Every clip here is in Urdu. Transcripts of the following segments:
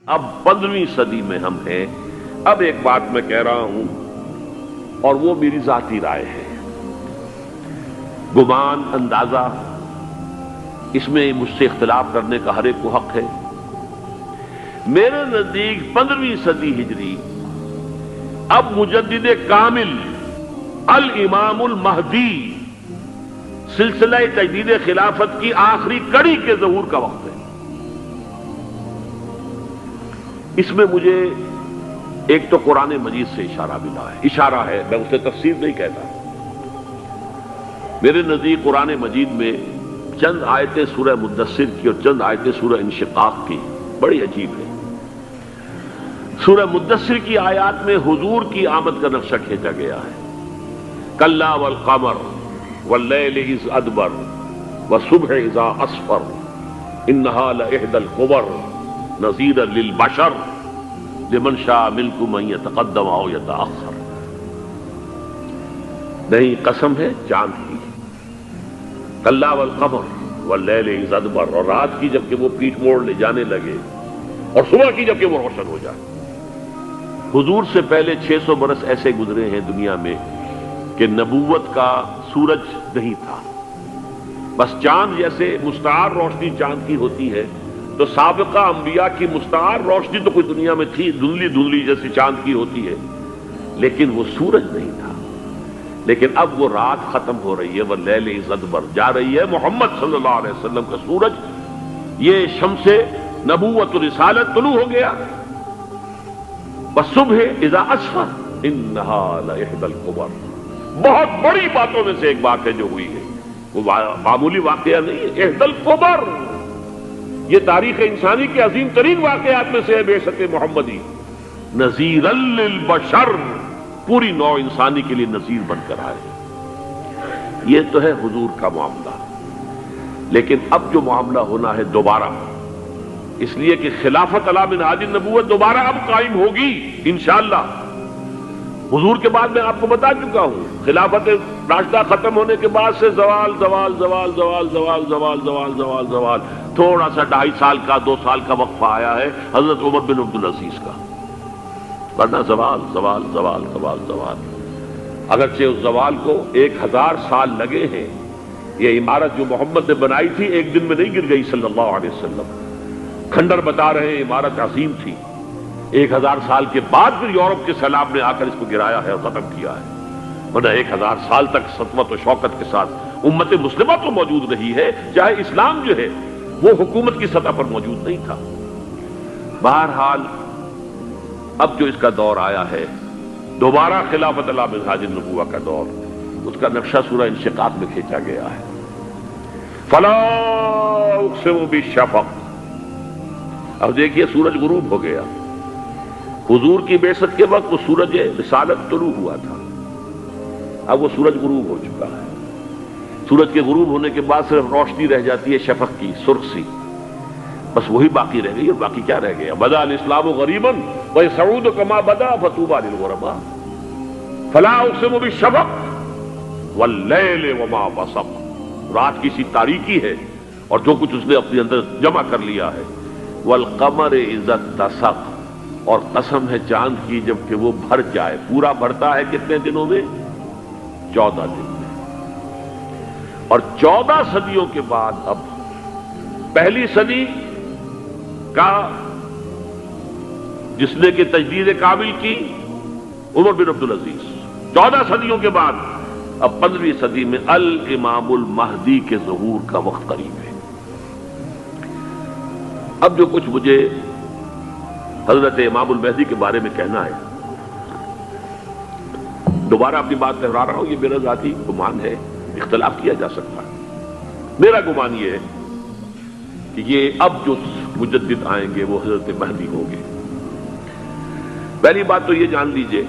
اب 15ویں صدی میں ہم ہیں. اب ایک بات میں کہہ رہا ہوں اور وہ میری ذاتی رائے ہے، گمان، اندازہ، اس میں مجھ سے اختلاف کرنے کا ہر ایک کو حق ہے. میرے نزدیک 15ویں صدی ہجری اب مجدد کامل الامام المہدی سلسلہ تجدید خلافت کی آخری کڑی کے ظہور کا وقت ہے. اس میں مجھے ایک تو قرآن مجید سے اشارہ ملا ہے، اشارہ ہے، میں اسے تفسیر نہیں کہتا. میرے نزدیک قرآن مجید میں چند آیتیں سورہ مدثر کی اور چند آیتیں سورہ انشقاق کی بڑی عجیب ہے. سورہ مدثر کی آیات میں حضور کی آمد کا نقشہ کھینچا گیا ہے. کلا والقمر واللیل اذ ادبر والصبح اذا اسفر انہا لإحدی الکبر نذیرا للبشر لمن شاء منکم ان یتقدم او یتأخر. نہیں، قسم ہے چاند کی. کلا والقمر واللیل اذ ادبر، اور رات کی جبکہ وہ پیٹھ موڑ لے جانے لگے اور صبح کی جبکہ وہ روشن ہو جائے. حضور سے پہلے 600 برس ایسے گزرے ہیں دنیا میں کہ نبوت کا سورج نہیں تھا. بس چاند جیسے مستعار روشنی چاند کی ہوتی ہے تو سابقہ انبیاء کی مستعار روشنی تو کوئی دنیا میں تھی، دھندلی دھندلی جیسی چاند کی ہوتی ہے، لیکن وہ سورج نہیں تھا. لیکن اب وہ رات ختم ہو رہی ہے، واللیل اذ ادبر جا رہی ہے. محمد صلی اللہ علیہ وسلم کا سورج، یہ شمس نبوت و رسالت طلوع ہو گیا. والصبح اذا اسفر انہا لإحدی الکبر. بہت بڑی باتوں میں سے ایک بات ہے جو ہوئی ہے، وہ معمولی واقعہ نہیں ہے. احدی الکبر، یہ تاریخ انسانی کے عظیم ترین واقعات میں سے ہے. بے شک محمدی نذیرا للبشر، پوری نوع انسانی کے لیے نذیر بن کر آئے. یہ تو ہے حضور کا معاملہ. لیکن اب جو معاملہ ہونا ہے دوبارہ، اس لیے کہ خلافت علی منہاج النبوت دوبارہ اب قائم ہوگی انشاءاللہ. حضور کے بعد میں آپ کو بتا چکا ہوں، خلافت راشدہ ختم ہونے کے بعد سے زوال زوال زوال زوال زوال زوال زوال زوال زوال، تھوڑا سا 2.5 سال کا 2 سال کا وقفہ آیا ہے حضرت عمر بن عبدالعزیز کا، ورنہ زوال زوال زوال زوال زوال. اگرچہ اس زوال کو 1000 سال لگے ہیں. یہ عمارت جو محمد نے بنائی تھی ایک دن میں نہیں گر گئی صلی اللہ علیہ وسلم. کھنڈر بتا رہے ہیں عمارت عظیم تھی. 1000 سال کے بعد پھر یورپ کے سیلاب نے آ کر اس کو گرایا ہے اور ختم کیا ہے. ورنہ 1000 سال تک سطوت و شوکت کے ساتھ امت مسلمہ تو موجود رہی ہے، چاہے اسلام جو ہے وہ حکومت کی سطح پر موجود نہیں تھا. بہرحال اب جو اس کا دور آیا ہے دوبارہ خلافت علی منہاج النبوہ کا دور، اس کا نقشہ سورہ انشقاق میں کھینچا گیا ہے. فلا اقسم بالشفق. اب دیکھیے سورج غروب ہو گیا. حضور کی بعثت کے وقت وہ سورج رسالت طلوع ہوا تھا، اب وہ سورج غروب ہو چکا ہے. سورج کے غروب ہونے کے بعد صرف روشنی رہ جاتی ہے شفق کی، سرخ سی، بس وہی باقی رہ گئی. اور باقی کیا رہ گیا؟ بدا الاسلام غریبا ویسعود کما بدا فطوبی للغرباء. فلا اقسم بالشفق واللیل وما وسق. رات کی سی تاریکی ہے اور جو کچھ اس نے اپنے اندر جمع کر لیا ہے. والقمر اذا اتسق، اور قسم ہے چاند کی جب کہ وہ بھر جائے. پورا بھرتا ہے کتنے دنوں میں؟ 14 دن میں. اور 14 صدیوں کے بعد اب پہلی صدی کا جس نے کہ تجدید کامل کی عمر بن عبدالعزیز، 14 صدیوں کے بعد اب 15ویں صدی میں الامام المہدی کے ظہور کا وقت قریب ہے. اب جو کچھ مجھے حضرت امام المہدی کے بارے میں کہنا ہے، دوبارہ اپنی بات دہرا رہا ہوں، یہ میرا ذاتی گمان ہے، اختلاف کیا جا سکتا ہے. میرا گمان یہ ہے کہ یہ اب جو مجدد آئیں گے وہ حضرت مہدی ہوں گے. پہلی بات تو یہ جان لیجئے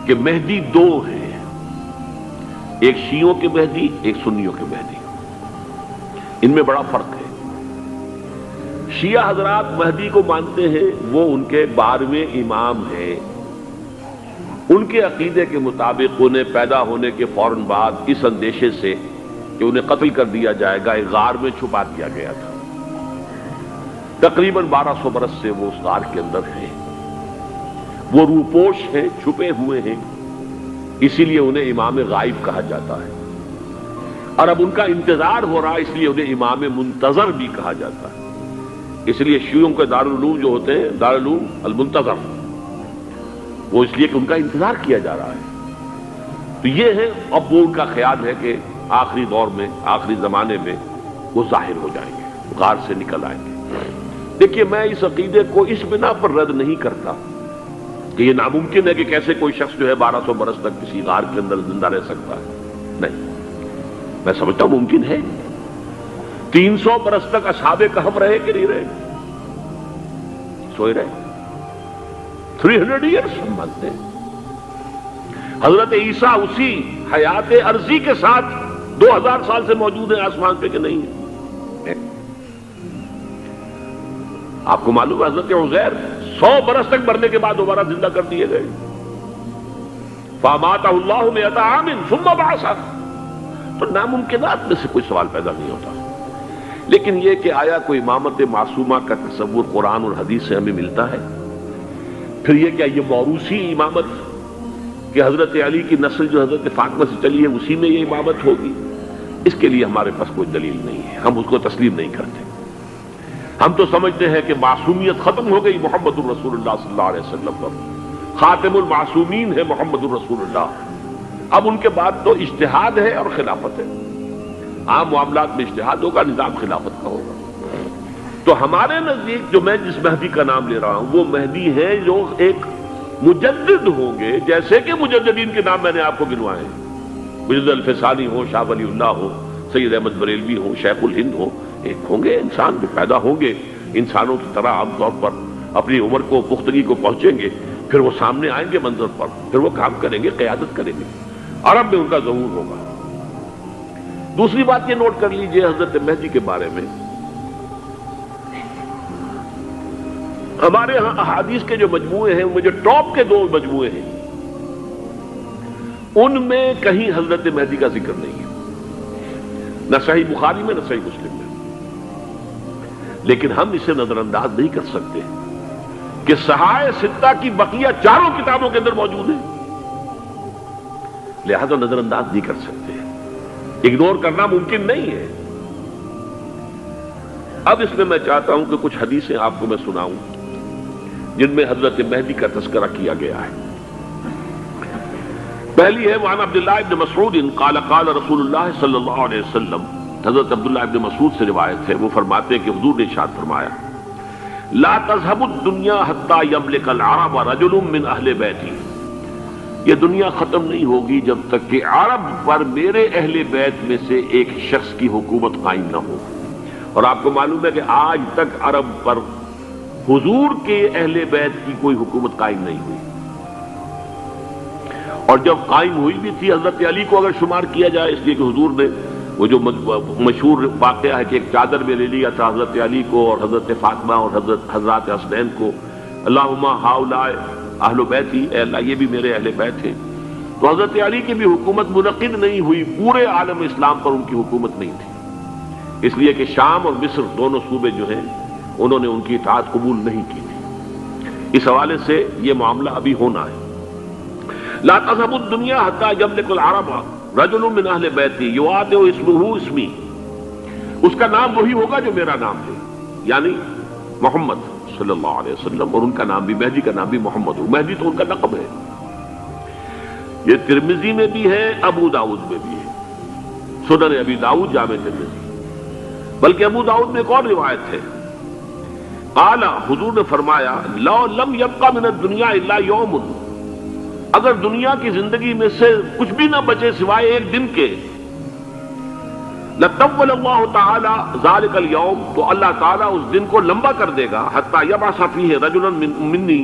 کہ مہدی 2 ہیں، ایک شیعوں کے مہدی، ایک سنیوں کے مہدی. ان میں بڑا فرق ہے. شیعہ حضرات مہدی کو مانتے ہیں، وہ ان کے 12ویں امام ہیں. ان کے عقیدے کے مطابق انہیں پیدا ہونے کے فوراً بعد اس اندیشے سے کہ انہیں قتل کر دیا جائے گا ایک غار میں چھپا دیا گیا تھا. تقریباً 1200 برس سے وہ اس غار کے اندر ہیں، وہ روپوش ہیں، چھپے ہوئے ہیں، اسی لیے انہیں امام غائب کہا جاتا ہے، اور اب ان کا انتظار ہو رہا ہے، اس لیے انہیں امام منتظر بھی کہا جاتا ہے۔ اس لیے شیعوں کے دارالعلوم جو ہوتے ہیں دارالعلوم المنتظر، وہ اس لیے کہ ان کا انتظار کیا جا رہا ہے۔ تو یہ ہے، اب وہ ان کا خیال ہے کہ آخری دور میں، آخری زمانے میں وہ ظاہر ہو جائیں گے، غار سے نکل آئیں گے۔ دیکھیے، میں اس عقیدے کو اس بنا پر رد نہیں کرتا کہ یہ ناممکن ہے کہ کیسے کوئی شخص جو ہے 1200 برس تک کسی غار کے اندر زندہ رہ سکتا ہے، نہیں، میں سمجھتا ہوں ممکن ہے۔ 300 برس تک اصحاب کہف رہے کہ نہیں رہے؟ سوئے رہے۔ 300 ایئرس ہم مانتے ہیں۔ حضرت عیسیٰ اسی حیات عرضی کے ساتھ 2000 سال سے موجود ہیں آسمان پہ کہ نہیں ہے؟ آپ کو معلوم ہے حضرت عزیر 100 برس تک مرنے کے بعد دوبارہ زندہ کر دیے گئے۔ فَأَمَاتَهُ اللَّهُ مِئَةَ عَامٍ ثُمَّ بَعَثَهُ۔ تو ناممکنات میں سے کوئی سوال پیدا نہیں ہوتا، لیکن یہ کہ آیا کوئی امامت معصومہ کا تصور قرآن اور حدیث سے ہمیں ملتا ہے؟ پھر یہ کیا یہ موروثی امامت کہ حضرت علی کی نسل جو حضرت فاطمہ سے چلی ہے اسی میں یہ امامت ہوگی؟ اس کے لیے ہمارے پاس کوئی دلیل نہیں ہے، ہم اس کو تسلیم نہیں کرتے۔ ہم تو سمجھتے ہیں کہ معصومیت ختم ہو گئی محمد الرسول اللہ صلی اللہ علیہ وسلم پر، خاتم المعصومین ہے محمد الرسول اللہ۔ اب ان کے بعد تو اجتہاد ہے اور خلافت ہے، عام معاملات میں اجتہاد ہوگا، نظام خلافت کا ہوگا۔ تو ہمارے نزدیک جو میں جس مہدی کا نام لے رہا ہوں وہ مہدی ہیں جو ایک مجدد ہوں گے، جیسے کہ مجددین کے نام میں نے آپ کو گنوائے ہیں، مجدد الفسانی ہو، شاہ ولی اللہ ہو، سید احمد بریلوی ہو، شیخ الہند ہو، ایک ہوں گے انسان جو پیدا ہوں گے انسانوں کی طرح عام طور پر اپنی عمر کو پختگی کو پہنچیں گے، پھر وہ سامنے آئیں گے منظر پر، پھر وہ کام کریں گے، قیادت کریں گے، عرب میں ان کا ظہور ہوگا۔ دوسری بات یہ نوٹ کر لیجئے حضرت مہدی کے بارے میں، ہمارے ہاں احادیث کے جو مجموعے ہیں، وہ جو ٹاپ کے 2 مجموعے ہیں، ان میں کہیں حضرت مہدی کا ذکر نہیں ہے، نہ صحیح بخاری میں نہ صحیح مسلم میں۔ لیکن ہم اسے نظر انداز نہیں کر سکتے کہ صحائح ستہ کی بقیہ 4 کتابوں کے اندر موجود ہیں، لہذا نظر انداز نہیں کر سکتے، اگنور کرنا ممکن نہیں ہے۔ اب اس میں میں چاہتا ہوں کہ کچھ حدیثیں آپ کو میں سناؤں جن میں حضرت مہدی کا تذکرہ کیا گیا ہے۔ پہلی ہے وعن عبداللہ ابن مسعود قال قال رسول اللہ صلی اللہ علیہ وسلم، حضرت عبداللہ ابن مسعود سے روایت ہے، وہ فرماتے ہیں کہ حضور نے ارشاد فرمایا لا تذهب الدنيا حتى يملك العرب رجل من اہل بیتی، یہ دنیا ختم نہیں ہوگی جب تک کہ عرب پر میرے اہل بیت میں سے ایک شخص کی حکومت قائم نہ ہو۔ اور آپ کو معلوم ہے کہ آج تک عرب پر حضور کے اہل بیت کی کوئی حکومت قائم نہیں ہوئی، اور جب قائم ہوئی بھی تھی حضرت علی کو اگر شمار کیا جائے، اس لیے کہ حضور نے وہ جو مشہور واقعہ ہے کہ ایک چادر میں لے لیا تھا حضرت علی کو اور حضرت فاطمہ اور حضرات حسنین کو، اللہم ہؤلاء اہل بیتی، اے اللہ یہ بھی میرے اہل بیت ہیں۔ تو حضرت علی کی بھی حکومت منعقد نہیں ہوئی، پورے عالم اسلام پر ان کی حکومت نہیں تھی، اس لیے کہ شام اور مصر دونوں صوبے جو ہیں انہوں نے ان کی اطاعت قبول نہیں کی تھی۔ اس حوالے سے یہ معاملہ ابھی ہونا ہے۔ لا تذهب الدنيا حتى يملك العرب رجل من اہل بیتی یواطئ اسمہ اسمی، اس کا نام وہی ہوگا جو میرا نام ہے، یعنی محمد صلی اللہ علیہ وسلم، اور ان کا نام بھی مہدی کا نام بھی محمد ہو، مہدی تو ان کا لقب ہے۔ یہ ترمذی میں بھی ہے، ابو داؤد میں بھی ہے، سنن ابی داؤد جامع ترمذی، بلکہ ابو داؤد میں ایک اور روایت ہے، قال حضور نے فرمایا لو لم يبق من الدنيا الا يوم، اگر دنیا کی زندگی میں سے کچھ بھی نہ بچے سوائے ایک دن کے، لطول اللہ تعالی ذلک اليوم، تو اللہ تعالیٰ اس دن کو لمبا کر دے گا، حتی یبعث فیہ رجلا منی،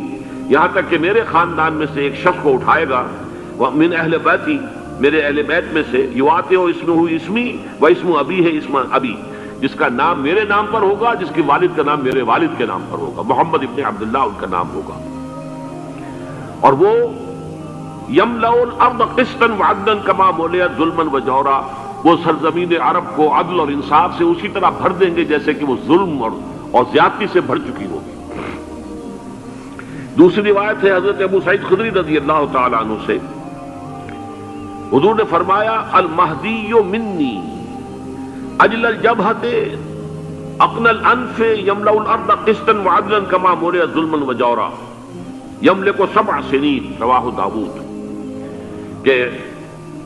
یہاں تک کہ میرے خاندان میں سے ایک شخص کو اٹھائے گا، من اہل بیتی، میرے اہل بیت میں سے، یواطئ اسمہ اسمی و اسم ابی ہے اسم ابی، جس کا نام میرے نام پر ہوگا، جس کے والد کا نام میرے والد کے نام پر ہوگا، محمد ابن عبداللہ ان کا نام ہوگا، اور وہ یملأ الارض قسطا وعدلا کما ملئت ظلما وجورا، وہ سرزمین عرب کو عدل اور انصاف سے اسی طرح بھر دیں گے جیسے کہ وہ ظلم اور زیادتی سے بھر چکی ہوگی۔ دوسری روایت ہے حضرت ابو سعید خدری رضی اللہ تعالی عنہ سے، حضور نے فرمایا المہدی منی اجل الجبہۃ اقنى الانف يملأ الارض قسطا وعدلا كما مرئ ظلما وجورا يملك 7 سنين رواہ داؤد، کہ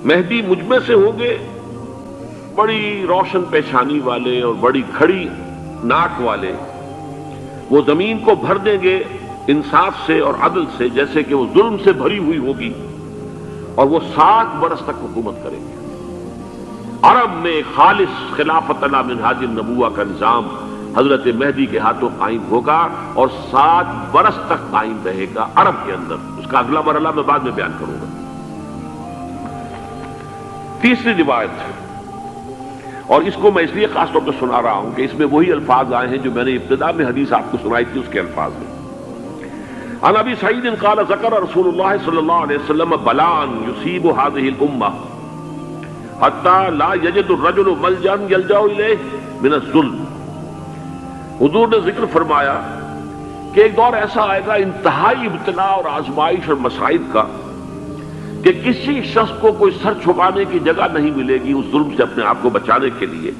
مہدی مجھ میں سے ہوں گے بڑی روشن پیشانی والے اور بڑی کھڑی ناک والے، وہ زمین کو بھر دیں گے انصاف سے اور عدل سے، جیسے کہ وہ ظلم سے بھری ہوئی ہوگی، اور وہ 7 برس تک حکومت کریں گے۔ عرب میں خالص خلافت علی منہاج النبوہ کا نظام حضرت مہدی کے ہاتھوں قائم ہوگا اور 7 برس تک قائم رہے گا عرب کے اندر۔ اس کا اگلا مرحلہ میں بعد میں بیان کروں گا۔ تیسری روایت، اور اس کو میں اس لیے خاص طور پہ سنا رہا ہوں کہ اس میں وہی الفاظ آئے ہیں جو میں نے ابتدا میں حدیث آپ کو سنائی تھی، اس کے الفاظ میں۔ عن ابی سعید قال ذکر رسول اللہ صلی اللہ علیہ وسلم بلاء یصیب هذه الامہ حتی لا یجد الرجل ملجا یلجا الیہ من الظلم۔ حضور نے ذکر فرمایا کہ ایک دور ایسا آئے گا انتہائی ابتلاء اور آزمائش اور مصائب کا، کہ کسی شخص کو کوئی سر چھپانے کی جگہ نہیں ملے گی اس ظلم سے اپنے آپ کو بچانے کے لیے۔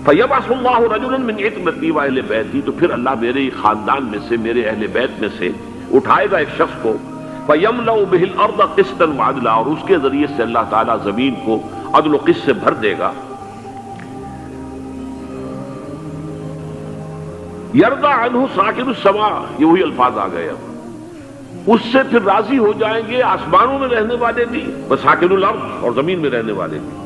فَيَبْعَثُ اللَّهُ رَجُلًا مِنْ عِتْرَتِي وَأَهْلِ بَيْتِي، تو پھر اللہ میرے خاندان میں سے، میرے اہل بیت میں سے اٹھائے گا ایک شخص کو، فَيَمْلَأُ بِهِ الْأَرْضَ قِسْطًا وَعَدْلًا، اور اس کے ذریعے سے اللہ تعالیٰ زمین کو عدل و قسط سے بھر دے گا۔ يَرْضَى عَنْهُ سَاكِنُ السَّمَاءِ، یہ وہی الفاظ آ گئے اب، اس سے پھر راضی ہو جائیں گے آسمانوں میں رہنے والے بھی، وَسَاكِنُ الْأَرْضِ، اور زمین میں رہنے والے بھی۔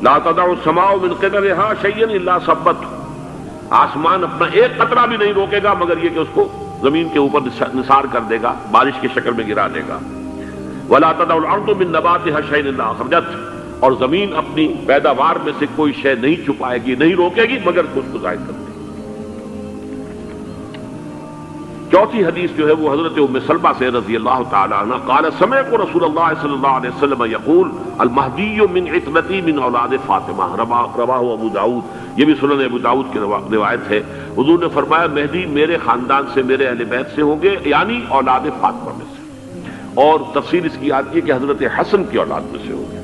لا تدع السماء من قدرها شيئا الا ثبته، آسمان اپنا ایک قطرہ بھی نہیں روکے گا مگر یہ کہ اس کو زمین کے اوپر نثار کر دے گا، بارش کی شکل میں گرا دے گا۔ ولا تدع الارض من نباتها شيئا الا اخرجته، اور زمین اپنی پیداوار میں سے کوئی شے نہیں چھپائے گی، نہیں روکے گی مگر اس کو ظاہر کر دے گی۔ چوتھی حدیث جو ہے وہ حضرت ام سلمہ سے رضی اللہ تعالی عنہ قال سمعت رسول اللہ صلی اللہ علیہ وسلم یقول المہدی من عترتی من اولاد فاطمہ، رواہ ابو داؤد، یہ بھی سنن ابو داؤد کی روایت ہے۔ حضور نے فرمایا مہدی میرے خاندان سے، میرے اہل بیت سے ہوں گے، یعنی اولاد فاطمہ میں سے، اور تفصیل اس کی آتی ہے کہ حضرت حسن کی اولاد میں سے ہوں گے۔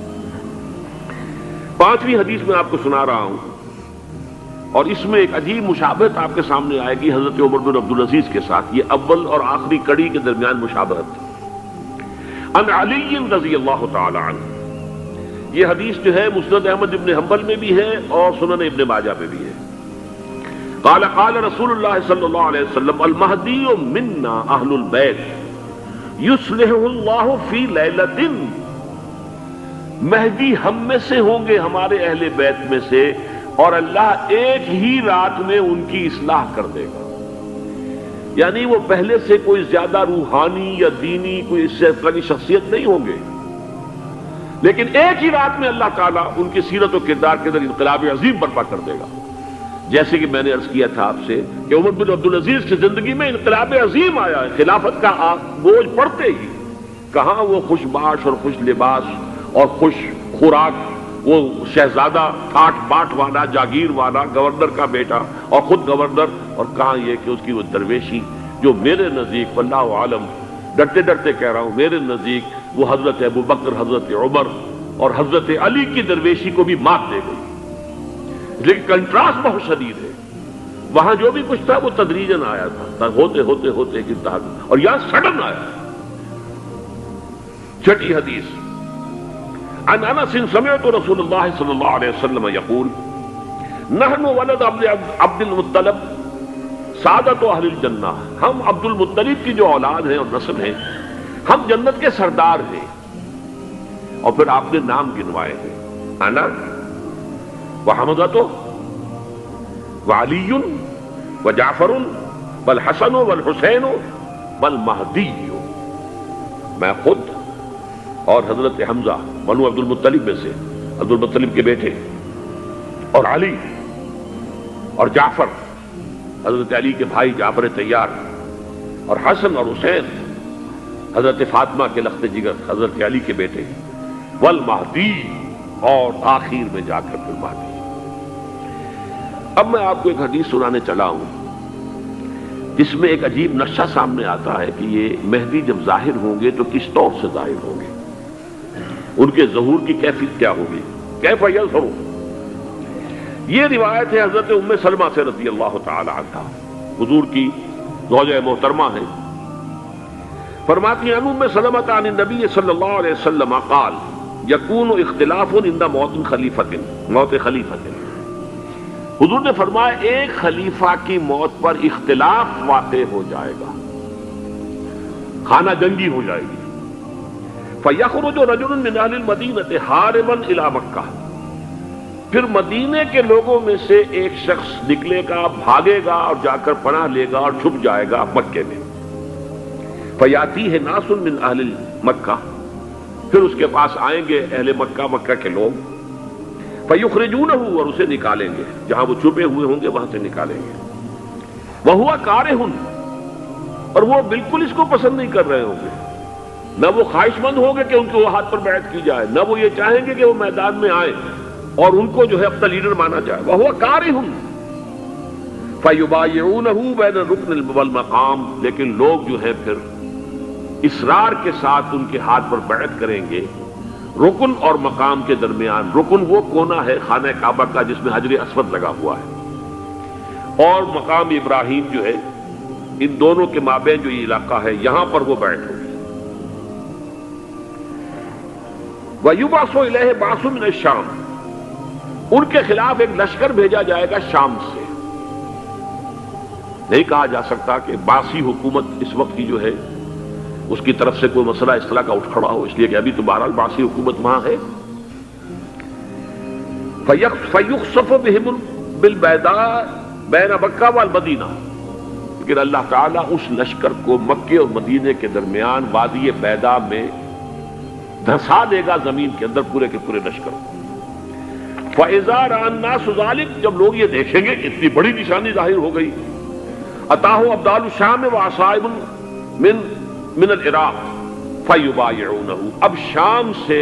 پانچویں حدیث میں آپ کو سنا رہا ہوں، اور اس میں ایک عجیب مشابہت آپ کے سامنے آئے گی حضرت عمر بن عبدالعزیز کے ساتھ، یہ اول اور آخری کڑی کے درمیان مشابہت۔ عن علی رضی اللہ تعالی عنہ، یہ حدیث جو ہے مسند احمد ابن حنبل میں بھی ہے اور سنن ابن ماجہ میں بھی ہے۔ قال قال رسول اللہ صلی اللہ علیہ وسلم المہدی منا اہل البیت یصلح اللہ فی لیلۃ، مہدی ہم میں سے ہوں گے، ہمارے اہل بیت میں سے، اور اللہ ایک ہی رات میں ان کی اصلاح کر دے گا۔ یعنی وہ پہلے سے کوئی زیادہ روحانی یا دینی کوئی اس سے افضل شخصیت نہیں ہوں گے، لیکن ایک ہی رات میں اللہ تعالیٰ ان کی سیرت و کردار کے اندر انقلاب عظیم برپا کر دے گا۔ جیسے کہ میں نے عرض کیا تھا آپ سے کہ عمر بن عبدالعزیز کی زندگی میں انقلاب عظیم آیا ہے، خلافت کا بوجھ پڑتے ہی کہاں وہ خوش باش اور خوش لباس اور خوش خوراک، وہ شہزادہ ٹھاٹ باٹ والا، جاگیر والا، گورنر کا بیٹا اور خود گورنر، اور کہاں یہ کہ اس کی وہ درویشی جو میرے نزدیک واللہ عالم ڈرتے ڈرتے کہہ رہا ہوں، میرے نزدیک وہ حضرت ابو بکر، حضرت عمر اور حضرت علی کی درویشی کو بھی مات دے گئی۔ لیکن کنٹراسٹ بہت شدید ہے، وہاں جو بھی کچھ تھا وہ تدریجاً آیا تھا، ہوتے ہوتے ہوتے ایک انتہا، اور یہاں سڈن آیا۔ چھٹی حدیث، عن انس سمعت رسول اللہ صلی اللہ علیہ وسلم یقول نحن ولد عبد المطلب سعادت اہل الجنہ، ہم عبد المطلب کی جو اولاد ہیں اور نسل ہیں، ہم جنت کے سردار ہیں۔ اور پھر آپ نے نام گنوائے ہیں، انا وحمزۃ وعلی وجعفر والحسن والحسین والمہدی، میں خود اور حضرت حمزہ بنو عبد المطلب میں سے، عبد المطلب کے بیٹے، اور علی اور جعفر حضرت علی کے بھائی جعفر طیار، اور حسن اور حسین حضرت فاطمہ کے لخت جگر حضرت علی کے بیٹے، والمہدی، اور آخر میں جا کر پھر مہدی۔ اب میں آپ کو ایک حدیث سنانے چلا ہوں جس میں ایک عجیب نقشہ سامنے آتا ہے کہ یہ مہدی جب ظاہر ہوں گے تو کس طور سے ظاہر ہوں گے، ان کے ظہور کی کیفیت کیا ہوگی، کیف یظہر۔ یہ روایت ہے حضرت ام سلمہ سے رضی اللہ تعالی عنہا، حضور کی زوجہ محترمہ ہے، فرماتی ہیں ام سلمہ عن النبی صلی اللہ علیہ وسلم قال یکون اختلاف عند موت خلیفۃ، موت خلیفۃ، حضور نے فرمایا ایک خلیفہ کی موت پر اختلاف واقع ہو جائے گا، خانہ جنگی ہو جائے گی۔ فَيَخْرُجُ رَجُلٌ مِّنْ أَهْلِ الْمَدِينَةِ حَارِبًا إِلَىٰ مَكَّةَ، پھر مدینے کے لوگوں میں سے ایک شخص نکلے گا، بھاگے گا اور جا کر پناہ لے گا اور چھپ جائے گا مکے میں۔ فَيَأْتِيهِ نَاسٌ مِّنْ أَهْلِ مَكَّةِ، پھر اس کے پاس آئیں گے اہل مکہ، مکہ کے لوگ، فَيُخْرِجُونَهُ، اور اسے نکالیں گے، جہاں وہ چھپے ہوئے ہوں گے وہاں سے نکالیں گے۔ وَهُوَ كَارِهٌ، اور وہ بالکل اس کو پسند نہیں کر رہے ہوں گے، نہ وہ خواہش مند ہوں گے کہ ان کو وہ ہاتھ پر بیعت کی جائے، نہ وہ یہ چاہیں گے کہ وہ میدان میں آئیں اور ان کو جو ہے اپنا لیڈر مانا جائے۔ وَهُوَ كَارِهٌ فَيُبَايِعُونَهُ بَيْنَ الرُّكْنِ وَالْمَقَامِ، لیکن لوگ جو ہے پھر اصرار کے ساتھ ان کے ہاتھ پر بیعت کریں گے رکن اور مقام کے درمیان۔ رکن وہ کونا ہے خانہ کعبہ کا جس میں حجر اسود لگا ہوا ہے، اور مقام ابراہیم جو ہے، ان دونوں کے مابین جو یہ علاقہ ہے یہاں پر وہ بیعت ہوگی۔ وَيُبْعَثُ إِلَيْهِ بَعْثٌ مِّنَ الشَّامِ، ان کے خلاف ایک لشکر بھیجا جائے گا شام سے۔ نہیں کہا جا سکتا کہ باسی حکومت اس وقت کی جو ہے اس کی طرف سے کوئی مسئلہ اس طرح کا اٹھ کھڑا ہو، اس لیے کہ ابھی تو بہرحال باسی حکومت وہاں ہے۔ فَيُخْسَفُ بِهِمْ بِالْبَيْضَاءِ بَيْنَ مَكَّةَ وَالْمَدِينَةِ، لیکن اللہ تعالیٰ اس لشکر کو مکے اور مدینے کے درمیان وادی بیضاء میں دھسا دے گا، زمین کے اندر پورے کے پورے لشکر کو۔ فَإِذَا رَأَى النَّاسُ ذَلِكَ، جب لوگ یہ دیکھیں گے کہ اتنی بڑی نشانی ظاہر ہو گئی، أَتَاهُ أَبْدَالُ الشَّامِ وَعَصَائِبٌ من العراق فَيُبَايِعُونَهُ، اب شام سے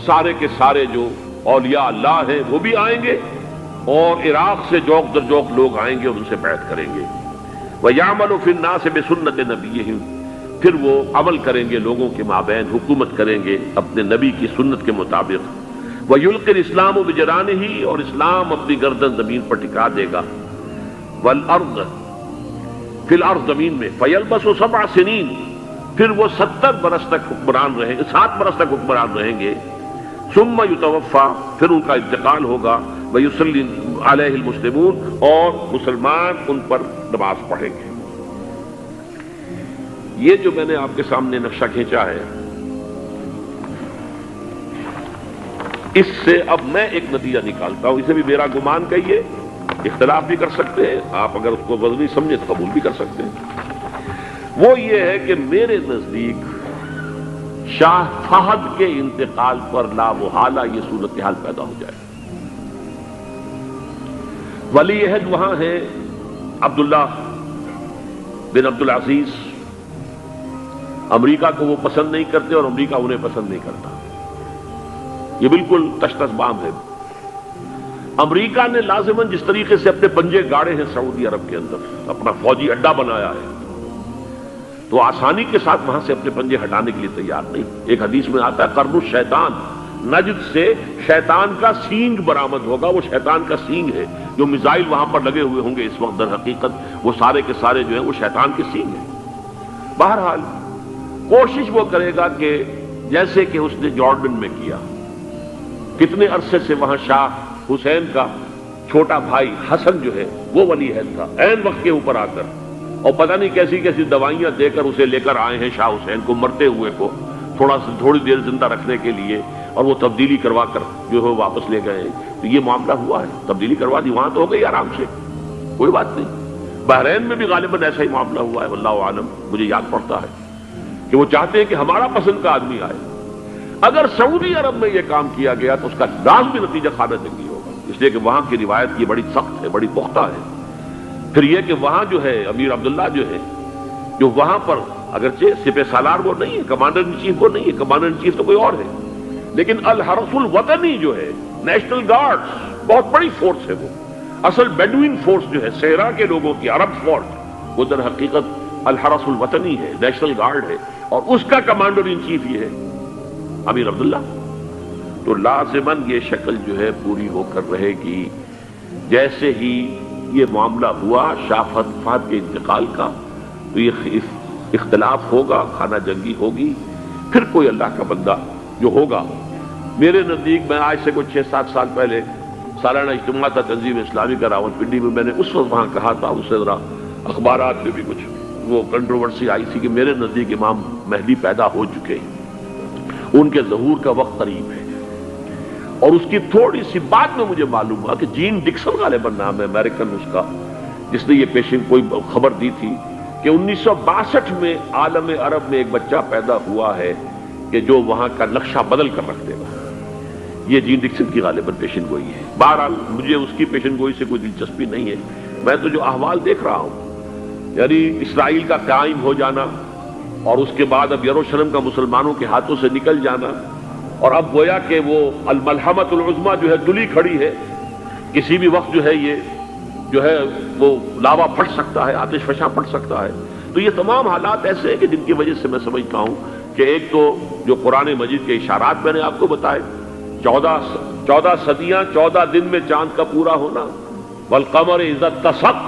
سارے کے سارے جو اولیاء اللہ ہیں وہ بھی آئیں گے، اور عراق سے جوق در جوق لوگ آئیں گے، ان سے بیعت کریں گے۔ وَيَعْمَلُ فِي النَّاسِ بِسُنَّةِ نَبِيِّهِمْ، پھر وہ عمل کریں گے لوگوں کے مابین، حکومت کریں گے اپنے نبی کی سنت کے مطابق۔ وَيُلْقِي الْإِسْلَامُ بِجَرَانِهِ، اور اسلام اپنی گردن زمین پر ٹکا دے گا۔ وَالْأَرْضَ فِي الْأَرْضِ، زمین میں۔ فَيَلْبَسُ 7 سنین، پھر وہ 70 برس تک حکمران رہیں گے، 7 برس تک حکمران رہیں گے۔ ثم یتوفا، پھر ان کا انتقال ہوگا۔ ویصلی علیہ المسلمون، اور مسلمان ان پر نماز پڑھیں گے۔ یہ جو میں نے آپ کے سامنے نقشہ کھینچا ہے، اس سے اب میں ایک نتیجہ نکالتا ہوں، اسے بھی میرا گمان کہیے، اختلاف بھی کر سکتے ہیں آپ، اگر اس کو وزنی سمجھے تو قبول بھی کر سکتے ہیں۔ وہ یہ ہے کہ میرے نزدیک شاہ فہد کے انتقال پر لا محالہ یہ صورتحال پیدا ہو جائے۔ ولی عہد وہاں ہے عبداللہ بن عبدالعزیز، امریکہ کو وہ پسند نہیں کرتے اور امریکہ انہیں پسند نہیں کرتا، یہ بالکل تشتس بام ہے۔ امریکہ نے لازماً جس طریقے سے اپنے پنجے گاڑے ہیں سعودی عرب کے اندر، اپنا فوجی اڈا بنایا ہے، تو آسانی کے ساتھ وہاں سے اپنے پنجے ہٹانے کے لیے تیار نہیں۔ ایک حدیث میں آتا ہے قرن الشیطان، نجد سے شیطان کا سینگ برآمد ہوگا، وہ شیطان کا سینگ ہے، جو میزائل وہاں پر لگے ہوئے ہوں گے اس وقت، در حقیقت وہ سارے کے سارے جو ہیں وہ شیطان کے سینگ ہیں۔ بہرحال کوشش وہ کرے گا کہ جیسے کہ اس نے جارڈن میں کیا، کتنے عرصے سے وہاں شاہ حسین کا چھوٹا بھائی حسن جو ہے وہ ولی عہد تھا، عین وقت کے اوپر آ کر، اور پتہ نہیں کیسی کیسی دوائیاں دے کر اسے لے کر آئے ہیں شاہ حسین کو، مرتے ہوئے کو تھوڑی دیر زندہ رکھنے کے لیے، اور وہ تبدیلی کروا کر جو ہے واپس لے گئے ہیں۔ تو یہ معاملہ ہوا ہے، تبدیلی کروا دی، وہاں تو ہو گئی آرام سے، کوئی بات نہیں۔ بحرین میں بھی غالباً ایسا ہی معاملہ ہوا ہے، واللہ عالم، مجھے یاد پڑتا ہے کہ وہ چاہتے ہیں کہ ہمارا پسند کا آدمی آئے۔ اگر سعودی عرب میں یہ کام کیا گیا تو اس کا لازمی نتیجہ خانہ جنگی ہوگا، اس لیے کہ وہاں کی روایت یہ بڑی سخت ہے، بڑی پختہ ہے۔ پھر یہ کہ وہاں جو ہے امیر عبداللہ جو ہے، جو وہاں پر اگرچہ سپہ سالار وہ نہیں ہے، کمانڈر ان چیف وہ نہیں ہے، کمانڈر ان چیف تو کوئی اور ہے، لیکن الحرس الوطنی جو ہے، نیشنل گارڈز، بہت بڑی فورس ہے وہ، اصل بیڈوین فورس جو ہے صحرا کے لوگوں کی عرب فورس، وہ در حقیقت الحرس الوطنی ہے، نیشنل گارڈ ہے، اور اس کا کمانڈر ان چیف یہ ہے امیر عبداللہ۔ تو لازماً یہ شکل جو ہے پوری ہو کر رہے گی۔ جیسے ہی یہ معاملہ ہوا شاہ فہد کے انتقال کا، تو یہ اختلاف ہوگا، خانہ جنگی ہوگی، پھر کوئی اللہ کا بندہ جو ہوگا۔ میرے نزدیک، میں آج سے کوئی 6-7 سال پہلے سالانہ اجتماع تھا تنظیم اسلامی کا راولپنڈی میں، میں نے اس وقت وہاں کہا تھا، اس سے ذرا اخبارات میں بھی کچھ وہ کنٹروورسی آئی تھی کہ میرے نزدیک امام مہدی پیدا ہو چکے ہیں، ان کے ظہور کا وقت قریب ہے۔ اور اس کی تھوڑی سی بعد میں مجھے معلوم ہوا کہ جین ڈکسن غالباً نام ہے امریکن اس کا، جس نے یہ پیشن کوئی خبر دی تھی کہ 1962 میں عالم عرب میں ایک بچہ پیدا ہوا ہے کہ جو وہاں کا نقشہ بدل کر رکھ دے گا۔ یہ جین ڈکسن کی غالباً پیشن گوئی ہے۔ بہرحال مجھے اس کی پیشن گوئی سے کوئی دلچسپی نہیں ہے، میں تو جو احوال دیکھ رہا ہوں، یعنی اسرائیل کا قائم ہو جانا، اور اس کے بعد اب یروشلم کا مسلمانوں کے ہاتھوں سے نکل جانا، اور اب گویا کہ وہ الملحمۃ العظمیٰ جو ہے تلی کھڑی ہے، کسی بھی وقت جو ہے یہ جو ہے وہ لاوا پھٹ سکتا ہے، آتش فشاں پھٹ سکتا ہے۔ تو یہ تمام حالات ایسے ہیں کہ جن کی وجہ سے میں سمجھتا ہوں کہ ایک تو جو قرآن مجید کے اشارات میں نے آپ کو بتائے، 14 صدیاں 14 دن میں چاند کا پورا ہونا، والقمر اذا اتسق،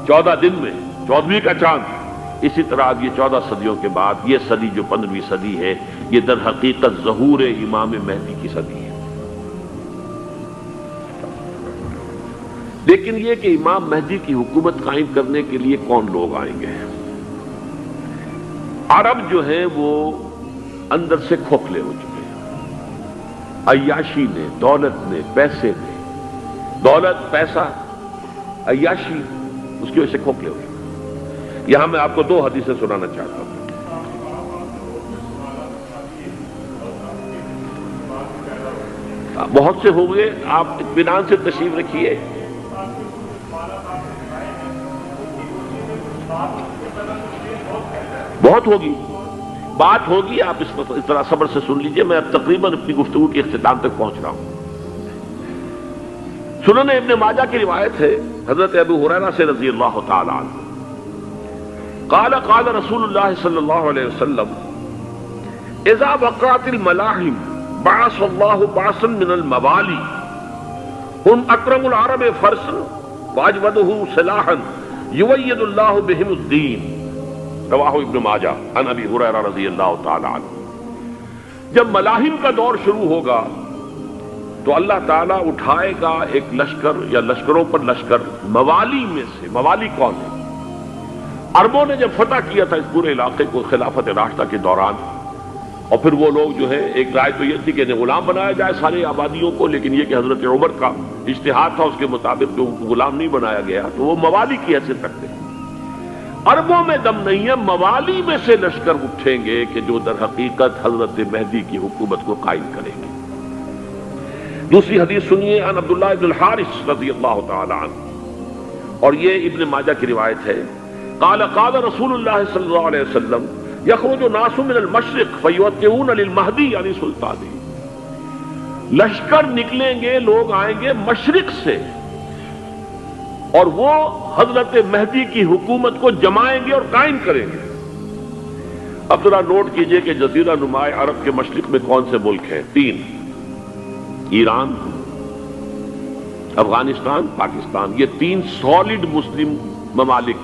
14 دن میں 14ویں کا چاند۔ اسی طرح اب یہ 14 صدیوں کے بعد یہ صدی جو 15ویں صدی ہے، یہ در حقیقت ظہور امام مہدی کی صدی ہے۔ لیکن یہ کہ امام مہدی کی حکومت قائم کرنے کے لیے کون لوگ آئیں گے؟ عرب جو ہیں وہ اندر سے کھوکھلے ہو چکے ہیں، عیاشی نے، دولت نے، پیسے نے، دولت، پیسہ، عیاشی، اس کی وجہ سے کھوکھلے ہو چکے ہیں۔ یہاں میں آپ کو 2 حدیثیں سنانا چاہتا ہوں۔ بہت سے ہو گئے، آپ اطمینان سے تشریف رکھیے۔ بہت ہوگی، بات ہوگی، آپ اس طرح صبر سے سن لیجئے۔ میں اب تقریباً اپنی گفتگو کے اختتام تک پہنچ رہا ہوں۔ سنن ابن ماجہ کی روایت ہے حضرت ابو ہریرہ سے رضی اللہ تعالی عنہ، قال قال رسول اللہ صلی اللہ علیہ وسلم اذا وقعت الملاحم بعث اللہ بعثا من الموالی هم اکرم العرب فرسا واجودہ سلاحا یوید اللہ بہم الدین، رواہ ابن ماجہ عن ابی ہریرہ رضی اللہ تعالی عنہ۔ جب ملاحم کا دور شروع ہوگا تو اللہ تعالیٰ اٹھائے گا ایک لشکر یا لشکروں پر لشکر، موالی میں سے۔ موالی کون ہے؟ عربوں نے جب فتح کیا تھا اس پورے علاقے کو خلافت راشدہ کے دوران، اور پھر وہ لوگ جو ہے، ایک رائے تو یہ تھی کہ انہیں غلام بنایا جائے سارے آبادیوں کو، لیکن یہ کہ حضرت عمر کا اجتہاد تھا اس کے مطابق جو غلام نہیں بنایا گیا، تو وہ موالی کی حیثیت رکھتے ہیں۔ عربوں میں دم نہیں ہے، موالی میں سے لشکر اٹھیں گے کہ جو در حقیقت حضرت مہدی کی حکومت کو قائم کریں گے۔ دوسری حدیث سنیے، عن عبداللہ ابن الحارث رضی اللہ تعالی عنہ، اور یہ ابن ماجہ کی روایت ہے، قال قال رسول اللہ صلی اللہ علیہ وسلم یخرج ناس من المشرق فیوطئون للمہدی یعنی سلطانی، لشکر نکلیں گے، لوگ آئیں گے مشرق سے، اور وہ حضرت مہدی کی حکومت کو جمائیں گے اور قائم کریں گے۔ اب ذرا نوٹ کیجئے کہ جزیرہ نما عرب کے مشرق میں کون سے ملک ہیں؟ 3، ایران، افغانستان، پاکستان۔ یہ 3 سالڈ مسلم ممالک،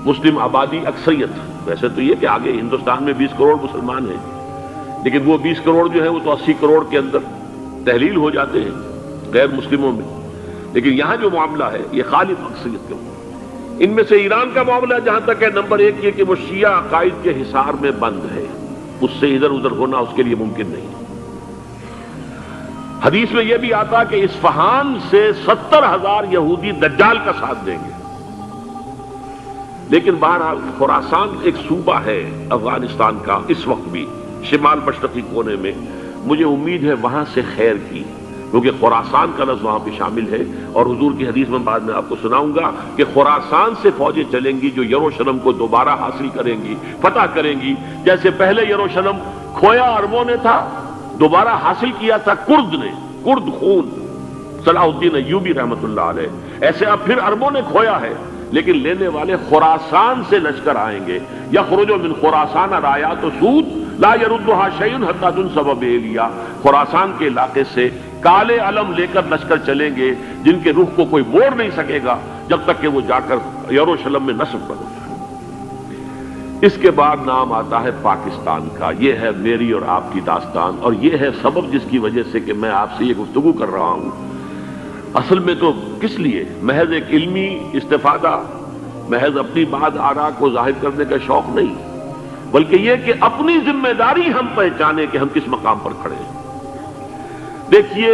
مسلم آبادی اکثریت۔ ویسے تو یہ کہ آگے ہندوستان میں 20 کروڑ مسلمان ہیں، لیکن وہ 20 کروڑ جو ہے وہ تو 80 کروڑ کے اندر تحلیل ہو جاتے ہیں غیر مسلموں میں، لیکن یہاں جو معاملہ ہے یہ خالص اکثریت کا۔ ان میں سے ایران کا معاملہ جہاں تک ہے، نمبر 1 یہ کہ وہ شیعہ عقائد کے حصار میں بند ہے، اس سے ادھر ادھر ہونا اس کے لیے ممکن نہیں۔ حدیث میں یہ بھی آتا کہ اصفہان سے 70,000 یہودی دجال کا ساتھ دیں گے۔ لیکن بہرحال خراسان ایک صوبہ ہے افغانستان کا اس وقت بھی شمال مشرقی کونے میں، مجھے امید ہے وہاں سے خیر کی، کیونکہ خراسان کا لفظ وہاں پہ شامل ہے، اور حضور کی حدیث میں بعد میں آپ کو سناؤں گا کہ خراسان سے فوجیں چلیں گی جو یروشلم کو دوبارہ حاصل کریں گی، فتح کریں گی، جیسے پہلے یروشلم کھویا عربوں نے تھا، دوبارہ حاصل کیا تھا کرد نے، کرد خون صلاح الدین ایوبی رحمۃ اللہ علیہ، ایسے اب پھر عربوں نے کھویا ہے، لیکن لینے والے خراسان سے لشکر آئیں گے، یخرج من خراسان رایات سود لا يردها شیء حتی تنصب بإیلیا، خراسان کے علاقے سے کالے علم لے کر لشکر چلیں گے جن کے رخ کو کوئی موڑ نہیں سکے گا جب تک کہ وہ جا کر یروشلم میں نصب نہ ہو جائے۔ اس کے بعد نام آتا ہے پاکستان کا۔ یہ ہے میری اور آپ کی داستان، اور یہ ہے سبب جس کی وجہ سے کہ میں آپ سے یہ گفتگو کر رہا ہوں۔ اصل میں تو کس لیے؟ محض ایک علمی استفادہ، محض اپنی بات آراء کو ظاہر کرنے کا شوق نہیں، بلکہ یہ کہ اپنی ذمہ داری ہم پہچانے کہ ہم کس مقام پر کھڑے ہیں۔ دیکھیے،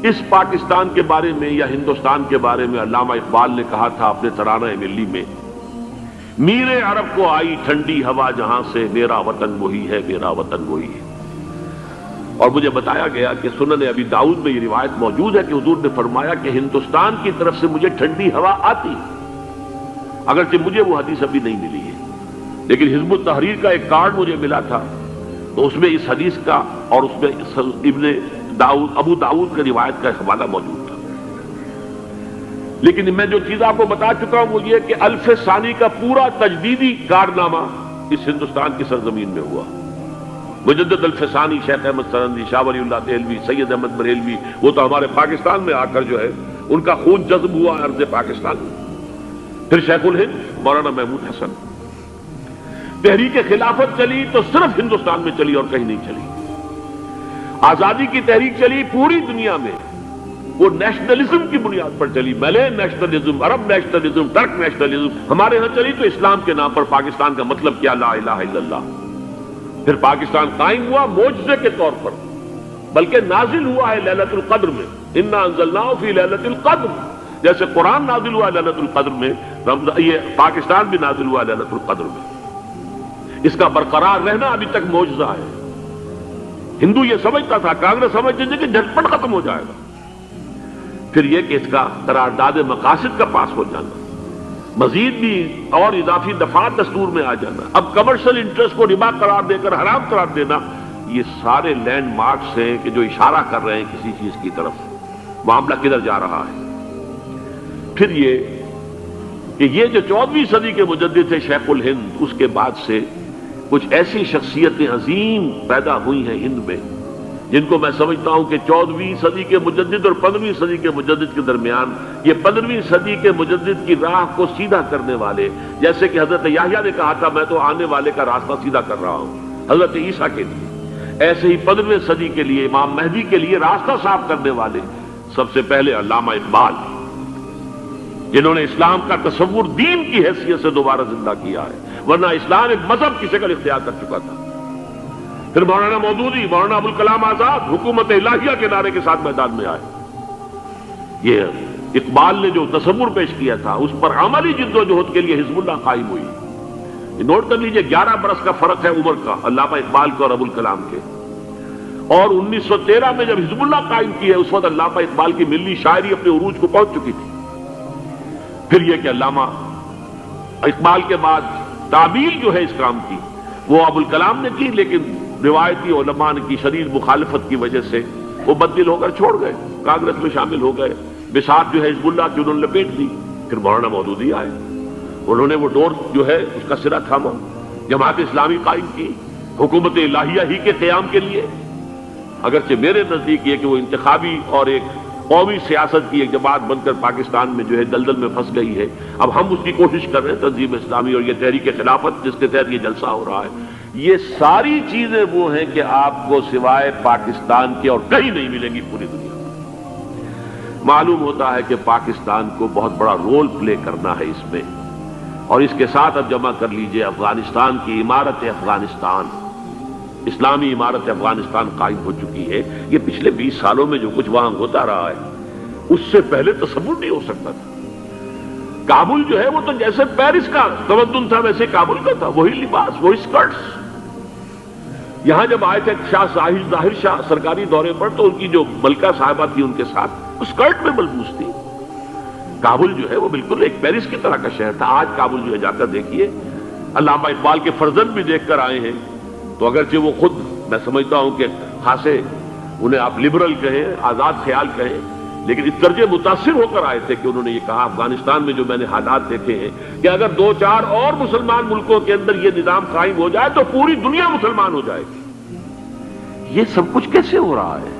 اس پاکستان کے بارے میں یا ہندوستان کے بارے میں علامہ اقبال نے کہا تھا اپنے ترانہ ملی میں، میر عرب کو آئی ٹھنڈی ہوا جہاں سے، میرا وطن وہی ہے، میرا وطن وہی ہے۔ اور مجھے بتایا گیا کہ سنن ابی داؤد میں یہ روایت موجود ہے کہ حضور نے فرمایا کہ ہندوستان کی طرف سے مجھے ٹھنڈی ہوا آتی، اگرچہ مجھے وہ حدیث ابھی نہیں ملی ہے، لیکن حزب التحریر کا ایک کارڈ مجھے ملا تھا، تو اس میں اس حدیث کا اور اس میں ابو داؤد کا روایت کا حوالہ موجود تھا۔ لیکن میں جو چیز آپ کو بتا چکا ہوں وہ یہ کہ الف ثانی کا پورا تجدیدی کارنامہ اس ہندوستان کی سرزمین میں ہوا۔ مجدد الف ثانی شیخ احمد سرندی، شاہ ولی اللہ دہلوی، سید احمد بریلوی، وہ تو ہمارے پاکستان میں آ کر جو ہے ان کا خون جذب ہوا ارض پاکستان میں۔ پھر شیخ الہند مولانا محمود حسن۔ تحریک خلافت چلی تو صرف ہندوستان میں چلی اور کہیں نہیں چلی۔ آزادی کی تحریک چلی پوری دنیا میں، وہ نیشنلزم کی بنیاد پر چلی، ملے نیشنلزم، عرب نیشنلزم، ٹرک نیشنلزم۔ ہمارے ہاں چلی تو اسلام کے نام پر، پاکستان کا مطلب کیا؟ لا الہ الا اللہ۔ پھر پاکستان قائم ہوا معجزے کے طور پر، بلکہ نازل ہوا ہے لیلۃ القدر میں، انا انزلناہ فی لیلۃ القدر، جیسے قرآن نازل ہوا لیلۃ القدر میں، یہ پاکستان بھی نازل ہوا لیلۃ القدر میں۔ اس کا برقرار رہنا ابھی تک معجزہ ہے۔ ہندو یہ سمجھتا تھا، کانگریس سمجھتی تھی کہ جھٹپٹ ختم ہو جائے گا۔ پھر یہ کہ اس کا قرارداد مقاصد کا پاس ہو جانا، مزید بھی اور اضافی دفعات دستور میں آ جانا، اب کمرشل انٹرسٹ کو ربا قرار دے کر حرام قرار دینا، یہ سارے لینڈ مارکس ہیں کہ جو اشارہ کر رہے ہیں کسی چیز کی طرف، معاملہ کدھر جا رہا ہے۔ پھر یہ کہ یہ جو 14ویں صدی کے مجدد تھے شیخ الہند، اس کے بعد سے کچھ ایسی شخصیتیں عظیم پیدا ہوئی ہیں ہند میں، جن کو میں سمجھتا ہوں کہ 14ویں صدی کے مجدد اور 15ویں صدی کے مجدد کے درمیان، یہ 15ویں صدی کے مجدد کی راہ کو سیدھا کرنے والے، جیسے کہ حضرت یحییٰ نے کہا تھا میں تو آنے والے کا راستہ سیدھا کر رہا ہوں حضرت عیسیٰ کے لیے، ایسے ہی 15ویں صدی کے لیے امام مہدی کے لیے راستہ صاف کرنے والے سب سے پہلے علامہ اقبال، جنہوں نے اسلام کا تصور دین کی حیثیت سے دوبارہ زندہ کیا ہے، ورنہ اسلام ایک مذہب کی شکل اختیار کر چکا تھا۔ پھر مولانا مودودی، مولانا ابوالکلام آزاد حکومت الہیہ کے نعرے کے ساتھ میدان میں آئے۔ یہ اقبال نے جو تصور پیش کیا تھا اس پر عملی جد و جہد کے لیے حزب اللہ قائم ہوئی۔ نوٹ کر لیجئے 11 برس کا فرق ہے عمر کا علامہ اقبال کے اور ابوالکلام کے، اور 1913 میں جب حزب اللہ قائم کی ہے اس وقت علامہ اقبال کی ملی شاعری اپنے عروج کو پہنچ چکی تھی۔ پھر یہ کہ علامہ اقبال کے بعد تعبیل جو ہے اس کام کی وہ ابوالکلام نے کی، لیکن روایتی علماء کی شدید مخالفت کی وجہ سے وہ بددل ہو کر چھوڑ گئے، کانگریس میں شامل ہو گئے، بساط جو ہے حزب اللہ کی انہوں نے لپیٹ دی۔ پھر مولانا مودودی آئے، انہوں نے وہ ڈور جو ہے اس کا سرا تھاما، جماعت اسلامی قائم کی حکومت الہیہ ہی کے قیام کے لیے، اگرچہ میرے نزدیک یہ کہ وہ انتخابی اور ایک قومی سیاست کی ایک جماعت بن کر پاکستان میں جو ہے دلدل میں پھنس گئی ہے۔ اب ہم اس کی کوشش کر رہے ہیں، تنظیم اسلامی اور یہ تحریک خلافت جس کے تحت یہ جلسہ ہو رہا ہے، یہ ساری چیزیں وہ ہیں کہ آپ کو سوائے پاکستان کے اور کہیں نہیں ملیں گی پوری دنیا میں۔ معلوم ہوتا ہے کہ پاکستان کو بہت بڑا رول پلے کرنا ہے اس میں، اور اس کے ساتھ اب جمع کر لیجئے افغانستان کی عمارت افغانستان، اسلامی عمارت افغانستان قائم ہو چکی ہے۔ یہ پچھلے 20 سالوں میں جو کچھ وہاں ہوتا رہا ہے اس سے پہلے تصور نہیں ہو سکتا تھا۔ کابل جو ہے وہ تو جیسے پیرس کا تمدن تھا ویسے کابل کا تھا، وہی لباس، وہی سکرٹس۔ یہاں جب آئے تھے شاہ ظاہر شاہ سرکاری دورے پر تو ان کی جو ملکہ صاحبہ تھی ان کے ساتھ وہ سکرٹ میں ملبوس تھی۔ کابل جو ہے وہ بالکل ایک پیرس کی طرح کا شہر تھا۔ آج کابل جو ہے جا کر دیکھیے، علامہ اقبال کے فرزند بھی دیکھ کر آئے ہیں، تو اگرچہ وہ خود میں سمجھتا ہوں کہ خاصے انہیں آپ لبرل کہیں، آزاد خیال کہیں، لیکن اس درجے متاثر ہو کر آئے تھے کہ انہوں نے یہ کہا افغانستان میں جو میں نے حالات دیکھے ہیں کہ اگر 2-4 اور مسلمان ملکوں کے اندر یہ نظام قائم ہو جائے تو پوری دنیا مسلمان ہو جائے گی۔ یہ سب کچھ کیسے ہو رہا ہے؟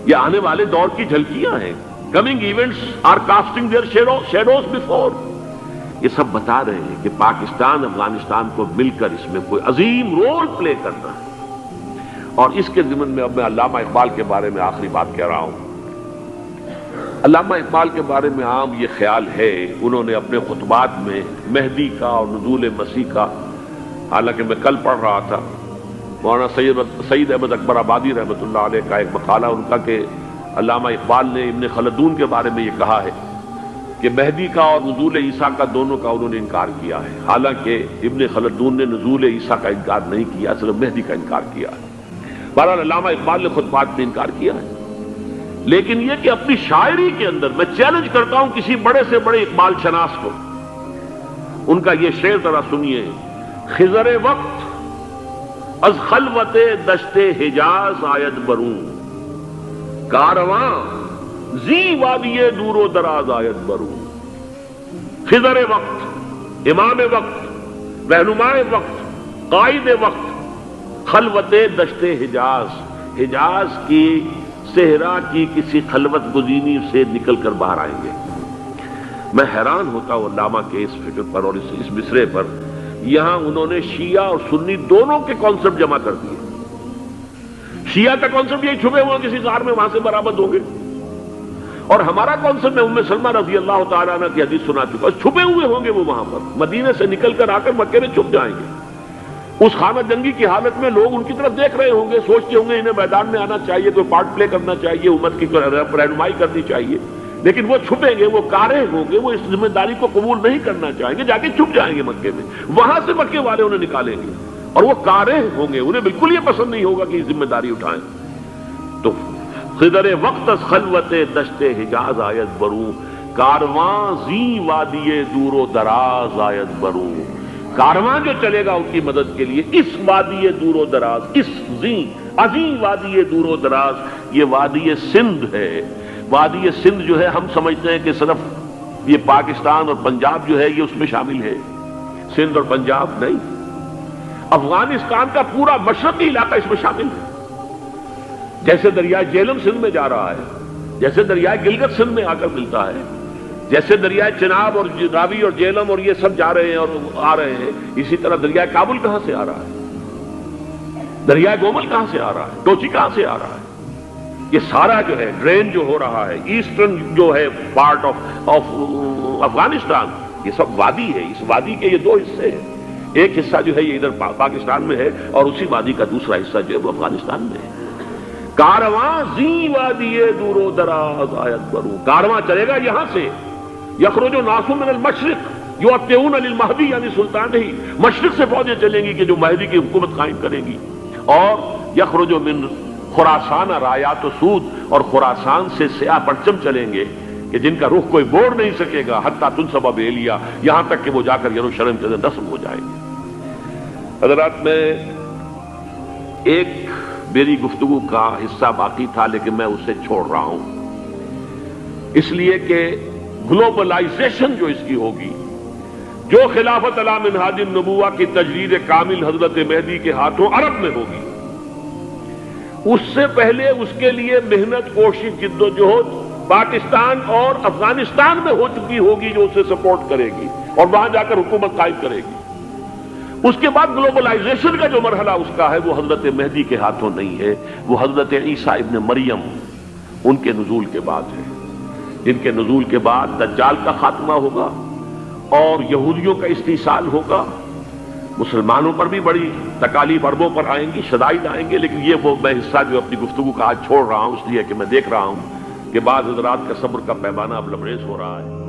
یہ آنے والے دور کی جھلکیاں ہیں۔ Coming events are casting their shadows before. یہ سب بتا رہے ہیں کہ پاکستان افغانستان کو مل کر اس میں کوئی عظیم رول پلے کرنا ہے۔ اور اس کے ضمن میں اب میں علامہ اقبال کے بارے میں آخری بات کہہ رہا ہوں۔ علامہ اقبال کے بارے میں عام یہ خیال ہے، انہوں نے اپنے خطبات میں مہدی کا اور نزول مسیح کا، حالانکہ میں کل پڑھ رہا تھا مولانا سید احمد اکبر آبادی رحمۃ اللہ علیہ کا ایک مقالہ ان کا کہ علامہ اقبال نے ابن خلدون کے بارے میں یہ کہا ہے کہ مہدی کا اور نزول عیسیٰ کا دونوں کا انہوں نے انکار کیا ہے، حالانکہ ابن خلدون نے نزول عیسیٰ کا انکار نہیں کیا، صرف مہدی کا انکار کیا ہے۔ بہرحال علامہ اقبال نے خطبات میں انکار کیا ہے، لیکن یہ کہ اپنی شاعری کے اندر میں چیلنج کرتا ہوں کسی بڑے سے بڑے اقبال شناس کو، ان کا یہ شعر ذرا سنیے: خضر وقت از خلوت دشت حجاز آید برون، کارواں زی وادی دور و دراز آید برون۔ خضر وقت، امام وقت، رہنمائے وقت، قائد وقت، خلوت دشت حجاز، حجاز کی صحرا کی کسی خلوت گزینی سے نکل کر باہر آئیں گے۔ میں حیران ہوتا ہوں علامہ کے اس فکر پر اور اس مصرے پر۔ یہاں انہوں نے شیعہ اور سنی دونوں کے کانسیپٹ جمع کر دیے۔ شیعہ کا کانسیپٹ یہی چھپے ہوئے کسی غار میں وہاں سے برآمد ہوں گے، اور ہمارا کانسیپٹ میں ام سلمہ رضی اللہ تعالیٰ عنہ کی حدیث سنا چکا، چھپے ہوئے ہوں گے وہ وہاں پر، مدینے سے نکل کر آ کر مکے میں چھپ جائیں گے۔ اس خانہ جنگی کی حالت میں لوگ ان کی طرف دیکھ رہے ہوں گے، سوچتے ہوں گے انہیں میدان میں آنا چاہیے، کوئی پارٹ پلے کرنا چاہیے، امت کی رہنمائی کرنی چاہیے، لیکن وہ چھپیں گے، وہ کارے ہوں گے، وہ اس ذمہ داری کو قبول نہیں کرنا چاہیں گے، جا کے چھپ جائیں گے مکے میں، وہاں سے مکے والے انہیں نکالیں گے، اور وہ کارے ہوں گے، انہیں بالکل یہ پسند نہیں ہوگا کہ یہ ذمہ داری اٹھائیں۔ تو خضر وقت از خلوت دشت حجاز آید بروں، کارواں زی وادی دور و دراز آید بروں۔ کارواں جو چلے گا ان کی مدد کے لیے اس وادی دور و دراز، اس عظیم وادی دور و دراز، یہ وادی سندھ ہے۔ وادی سندھ جو ہے ہم سمجھتے ہیں کہ صرف یہ پاکستان اور پنجاب جو ہے یہ اس میں شامل ہے، سندھ اور پنجاب نہیں، افغانستان کا پورا مشرقی علاقہ اس میں شامل ہے۔ جیسے دریائے جیلم سندھ میں جا رہا ہے، جیسے دریائے گلگت سندھ میں آ کر ملتا ہے، جیسے دریائے چناب اور راوی اور جیلم اور یہ سب جا رہے ہیں اور آ رہے ہیں، اسی طرح دریائے کابل کہاں سے آ رہا ہے، دریائے گومل کہاں سے آ رہا ہے، ٹوچی کہاں سے آ رہا ہے، یہ سارا جو ہے ڈرین جو ہو رہا ہے، ایسٹرن جو ہے پارٹ آف افغانستان، یہ سب وادی ہے۔ اس وادی کے یہ دو حصے ہیں، ایک حصہ جو ہے یہ ادھر پاکستان میں ہے، اور اسی وادی کا دوسرا حصہ جو ہے وہ افغانستان میں ہے۔ کارواں زی وادی دور و دراز آید بروں، کارواں چلے گا یہاں سے، یخرج الناس من المشرق یؤتون للمہدی، یعنی سلطان ہی مشرق سے فوجیں چلیں گی کہ جو مہدی کی حکومت قائم کرے گی، اور یخرج من خراسان رایات و سود، اور خراسان سے سیاہ پرچم چلیں گے کہ جن کا رخ کوئی موڑ نہیں سکے گا، حتیٰ تنصب بیلیا، یہاں تک کہ وہ جا کر یروشلم کے اندر نصب ہو جائیں گے۔ حضرات، میں ایک میری گفتگو کا حصہ باقی تھا لیکن میں اسے چھوڑ رہا ہوں، اس لیے کہ گلوبلائزیشن جو اس کی ہوگی، جو خلافت علی منہاج النبوہ کی تجدید کامل حضرت مہدی کے ہاتھوں عرب میں ہوگی، اس سے پہلے اس کے لیے محنت، کوشش، جد و جہد پاکستان اور افغانستان میں ہو چکی ہوگی جو اسے سپورٹ کرے گی اور وہاں جا کر حکومت قائم کرے گی۔ اس کے بعد گلوبلائزیشن کا جو مرحلہ اس کا ہے وہ حضرت مہدی کے ہاتھوں نہیں ہے، وہ حضرت عیسیٰ ابن مریم ان کے نزول کے بعد ہے، جن کے نزول کے بعد دجال کا خاتمہ ہوگا اور یہودیوں کا استحصال ہوگا، مسلمانوں پر بھی بڑی تکالیف عربوں پر آئیں گی، شدائد آئیں گے، لیکن یہ وہ میں حصہ جو اپنی گفتگو کا آج چھوڑ رہا ہوں اس لیے کہ میں دیکھ رہا ہوں کہ بعض حضرات کا صبر کا پیمانہ اب لبریز ہو رہا ہے۔